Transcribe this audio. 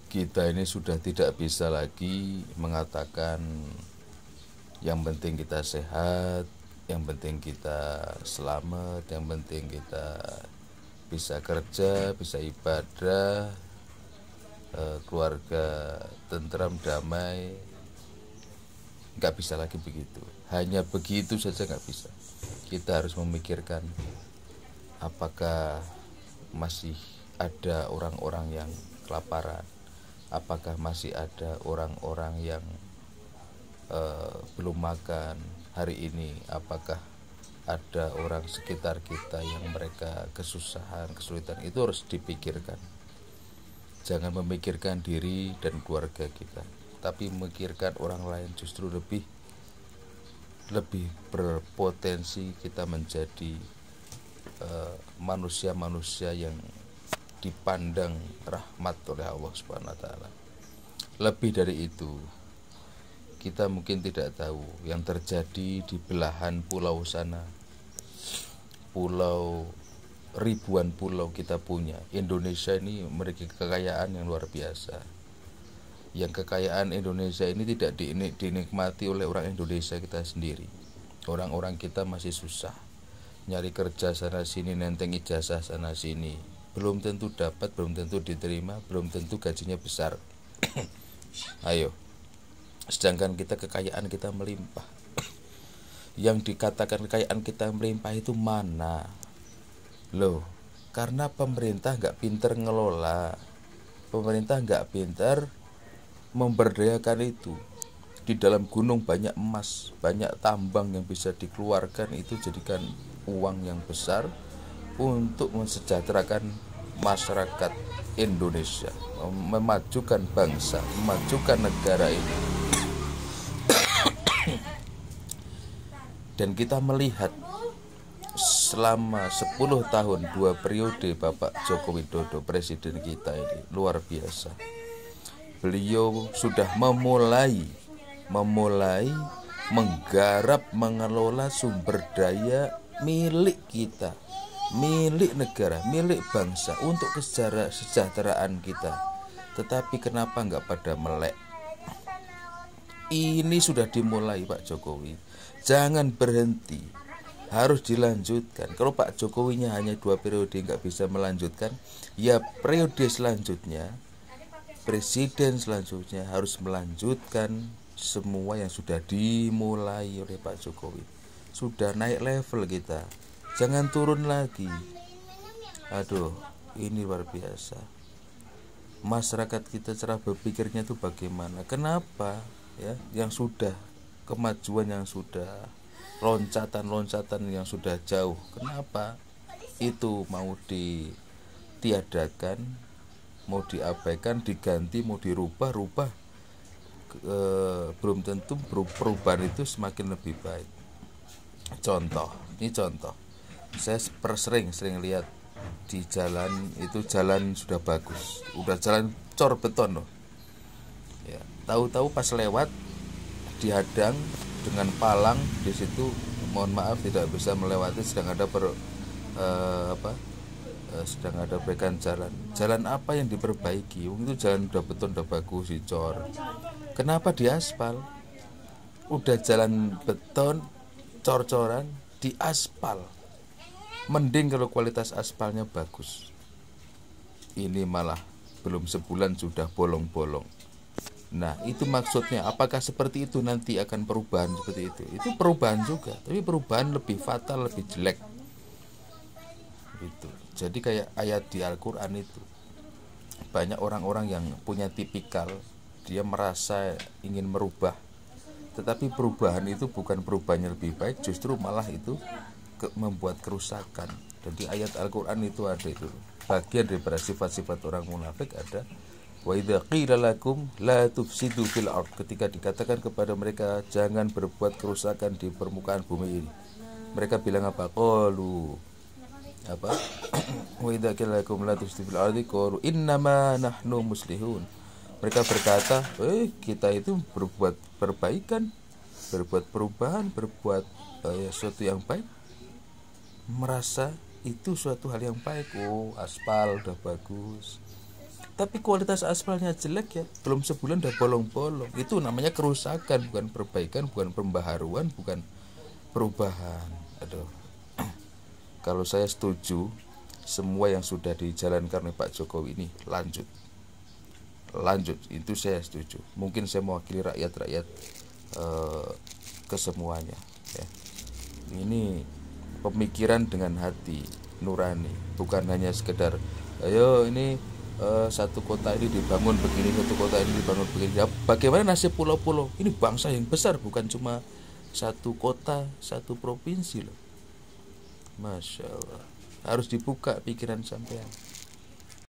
Kita ini sudah tidak bisa lagi mengatakan yang penting kita sehat, yang penting kita selamat, yang penting kita bisa kerja, bisa ibadah, keluarga tentram, damai. Nggak bisa lagi begitu. Hanya begitu saja nggak bisa. Kita harus memikirkan apakah masih ada orang-orang yang kelaparan, apakah masih ada orang-orang yang belum makan hari ini, apakah ada orang sekitar kita yang mereka kesusahan, kesulitan. Itu harus dipikirkan. Jangan memikirkan diri dan keluarga kita, tapi memikirkan orang lain. Justru lebih berpotensi kita menjadi manusia-manusia yang dipandang rahmat oleh Allah Subhanahu wa taala. Lebih dari itu, kita mungkin tidak tahu yang terjadi di belahan pulau sana. Pulau, ribuan pulau kita punya. Indonesia ini memiliki kekayaan yang luar biasa. Yang kekayaan Indonesia ini tidak dinikmati oleh orang Indonesia kita sendiri. Orang-orang kita masih susah nyari kerja sana sini, nenteng ijazah sana sini, belum tentu dapat, belum tentu diterima, belum tentu gajinya besar. Ayo, sedangkan kita kekayaan kita melimpah. Yang dikatakan kekayaan kita melimpah itu mana? Loh, karena pemerintah nggak pinter ngelola, pemerintah nggak pinter memberdayakan itu. Di dalam gunung banyak emas, banyak tambang yang bisa dikeluarkan, itu jadikan uang yang besar untuk mensejahterakan masyarakat Indonesia, memajukan bangsa, memajukan negara ini. Dan kita melihat selama 10 tahun 2 periode Bapak Joko Widodo, presiden kita ini luar biasa. Beliau sudah memulai menggarap, mengelola sumber daya milik kita, milik negara, milik bangsa, untuk kesejahteraan kita. Tetapi kenapa nggak pada melek? Ini sudah dimulai Pak Jokowi, jangan berhenti, harus dilanjutkan. Kalau Pak Jokowinya hanya 2 periode nggak bisa melanjutkan, ya periode selanjutnya, presiden selanjutnya harus melanjutkan semua yang sudah dimulai oleh Pak Jokowi. Sudah naik level kita, jangan turun lagi. Aduh, ini luar biasa. Masyarakat kita cara berpikirnya itu bagaimana? Kenapa ya yang sudah kemajuan, yang sudah loncatan yang sudah jauh, kenapa itu mau ditiadakan, mau diabaikan, diganti, mau dirubah? Belum tentu perubahan itu semakin lebih baik. Contoh, saya sering lihat di jalan itu, jalan sudah bagus, udah jalan cor beton loh ya, tahu-tahu pas lewat dihadang dengan palang. Di situ mohon maaf tidak bisa melewati, sedang ada sedang ada perbaikan jalan apa yang diperbaiki? Itu jalan udah beton, udah bagus, dicor. Kenapa diaspal? Udah jalan beton, cor-coran, diaspal. Mending kalau kualitas aspalnya bagus. Ini malah belum sebulan sudah bolong-bolong. Nah, itu maksudnya. Apakah seperti itu nanti akan perubahan seperti itu? Itu perubahan juga, tapi perubahan lebih fatal, lebih jelek. Itu. Jadi kayak ayat di Al-Quran itu, banyak orang-orang yang punya tipikal, dia merasa ingin merubah, tetapi perubahan itu bukan perubahan yang lebih baik, justru malah itu membuat kerusakan. Jadi ayat Al-Quran itu ada itu, bagian daripada sifat-sifat orang munafik ada wa idza qila lakum la tufsidu fil ard, ketika dikatakan kepada mereka jangan berbuat kerusakan di permukaan bumi ini, mereka bilang apa? Qalu apa? Wa idza qila lakum la tufsidu fil ardi qalu innama nahnu muslihun. Mereka berkata, kita itu berbuat perbaikan, berbuat perubahan, berbuat sesuatu yang baik, merasa itu suatu hal yang baik. Oh, aspal udah bagus, tapi kualitas aspalnya jelek ya, belum sebulan udah bolong-bolong. Itu namanya kerusakan, bukan perbaikan, bukan pembaharuan, bukan perubahan. Aduh. Kalau saya setuju semua yang sudah dijalankan oleh Pak Jokowi ini lanjut, itu saya setuju. Mungkin saya mewakili rakyat kesemuanya ya. Ini pemikiran dengan hati nurani, bukan hanya sekedar ayo ini satu kota ini dibangun begini, satu kota ini dibangun begini. Ya, bagaimana nasib pulau-pulau? Ini bangsa yang besar, bukan cuma satu kota, satu provinsi loh. Masya Allah, harus dibuka pikiran sampean.